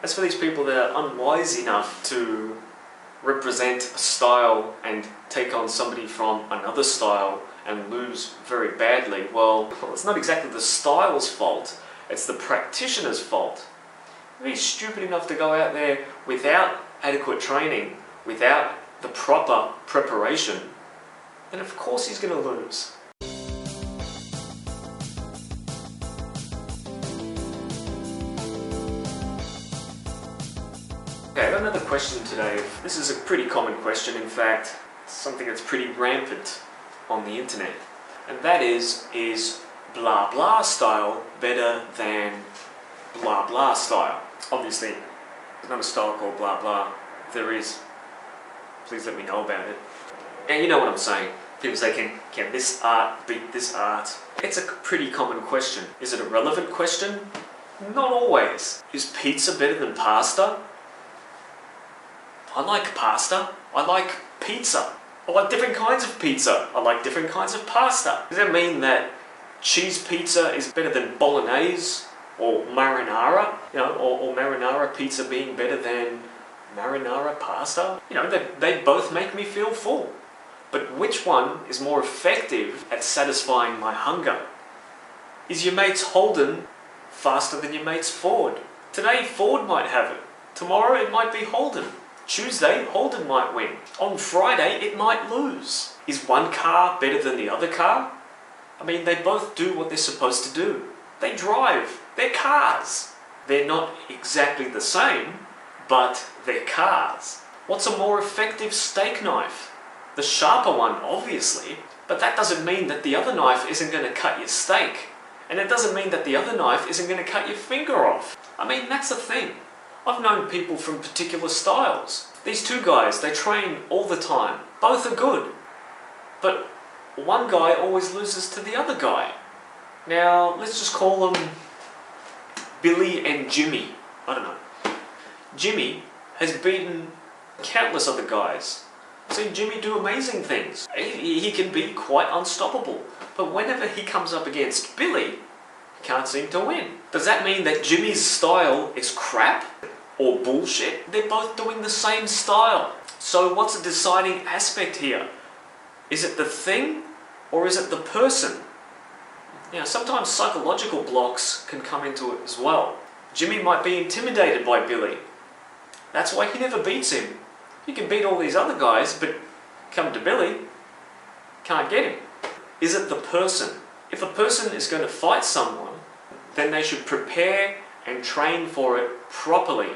As for these people that are unwise enough to represent a style and take on somebody from another style and lose very badly, well, it's not exactly the style's fault, it's the practitioner's fault. If he's stupid enough to go out there without adequate training, without the proper preparation, then of course he's going to lose. Okay, I got another question today. This is a pretty common question, in fact, something that's pretty rampant on the internet. And that is blah blah style better than blah blah style? Obviously, there's not a style called blah blah. If there is, please let me know about it. And you know what I'm saying. People say, can this art beat this art? It's a pretty common question. Is it a relevant question? Not always. Is pizza better than pasta? I like pasta. I like pizza. I like different kinds of pizza. I like different kinds of pasta. Does that mean that cheese pizza is better than bolognese or marinara? Or marinara pizza being better than marinara pasta? They both make me feel full. But which one is more effective at satisfying my hunger? Is your mate's Holden faster than your mate's Ford? Today Ford might have it. Tomorrow it might be Holden. Tuesday, Holden might win. On Friday, it might lose. Is one car better than the other car? I mean, they both do what they're supposed to do. They drive. They're cars. They're not exactly the same, but they're cars. What's a more effective steak knife? The sharper one, obviously, but that doesn't mean that the other knife isn't going to cut your steak. And it doesn't mean that the other knife isn't going to cut your finger off. I mean, that's the thing. I've known people from particular styles. These two guys, they train all the time. Both are good. But one guy always loses to the other guy. Now, let's just call them Billy and Jimmy. I don't know. Jimmy has beaten countless other guys. I've seen Jimmy do amazing things. He can be quite unstoppable. But whenever he comes up against Billy, can't seem to win. Does that mean that Jimmy's style is crap or bullshit? They're both doing the same style. So what's the deciding aspect here? Is it the thing or is it the person? Sometimes psychological blocks can come into it as well. Jimmy might be intimidated by Billy. That's why he never beats him. He can beat all these other guys, but come to Billy, can't get him. Is it the person? If a person is going to fight someone, then they should prepare and train for it properly,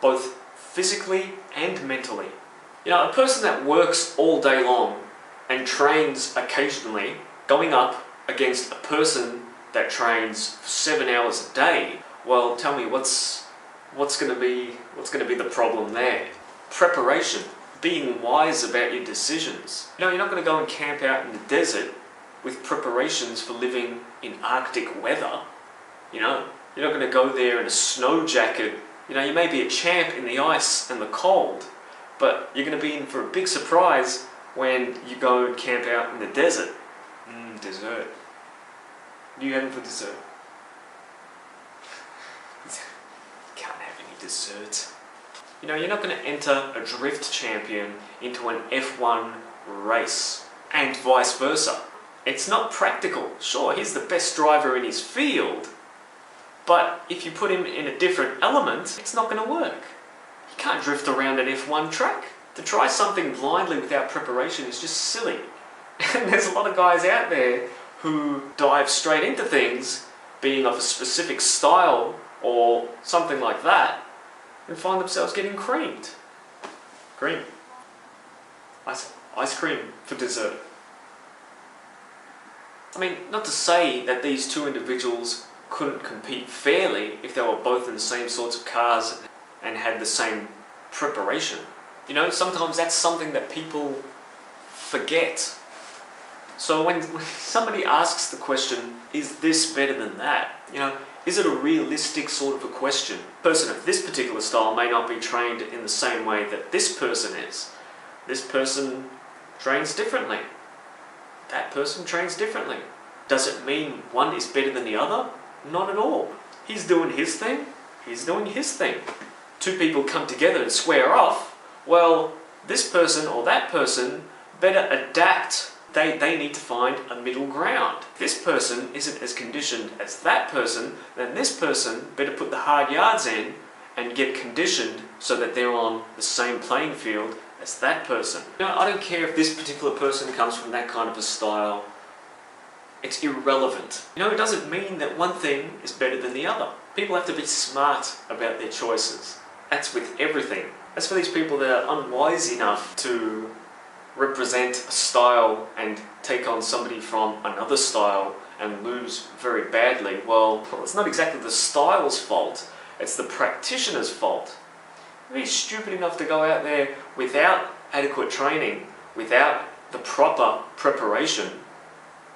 both physically and mentally. A person that works all day long and trains occasionally, going up against a person that trains for 7 hours a day, well, tell me what's going to be the problem there? Preparation, being wise about your decisions. You're not going to go and camp out in the desert with preparations for living in Arctic weather. You're not going to go there in a snow jacket. You may be a champ in the ice and the cold, but you're going to be in for a big surprise when you go and camp out in the desert. Dessert. What are you having for dessert? You can't have any dessert. You're not going to enter a drift champion into an F1 race, and vice versa. It's not practical. Sure, he's the best driver in his field, but if you put him in a different element, it's not going to work. You can't drift around an F1 track. To try something blindly without preparation is just silly. And there's a lot of guys out there who dive straight into things, being of a specific style or something like that, and find themselves getting creamed. Cream. Ice cream for dessert. I mean, not to say that these two individuals couldn't compete fairly if they were both in the same sorts of cars and had the same preparation. Sometimes that's something that people forget. So when somebody asks the question, is this better than that? Is it a realistic sort of a question? A person of this particular style may not be trained in the same way that this person is. This person trains differently. That person trains differently. Does it mean one is better than the other? Not at all. He's doing his thing, he's doing his thing. two people come together and square off, well, this person or that person better adapt. They need to find a middle ground. If this person isn't as conditioned as that person, then this person better put the hard yards in and get conditioned so that they're on the same playing field as that person. I don't care if this particular person comes from that kind of a style. It's irrelevant. It doesn't mean that one thing is better than the other. People have to be smart about their choices. That's with everything. As for these people that are unwise enough to represent a style and take on somebody from another style and lose very badly, well, it's not exactly the style's fault, it's the practitioner's fault. If he's stupid enough to go out there without adequate training, without the proper preparation,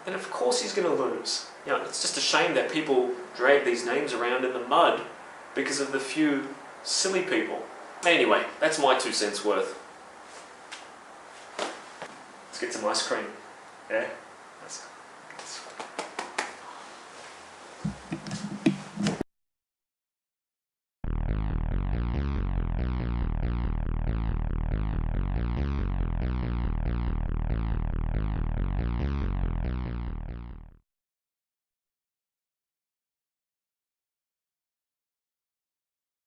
then of course he's going to lose. It's just a shame that people drag these names around in the mud because of the few silly people. Anyway, that's my 2 cents worth. Let's get some ice cream. Yeah? Let's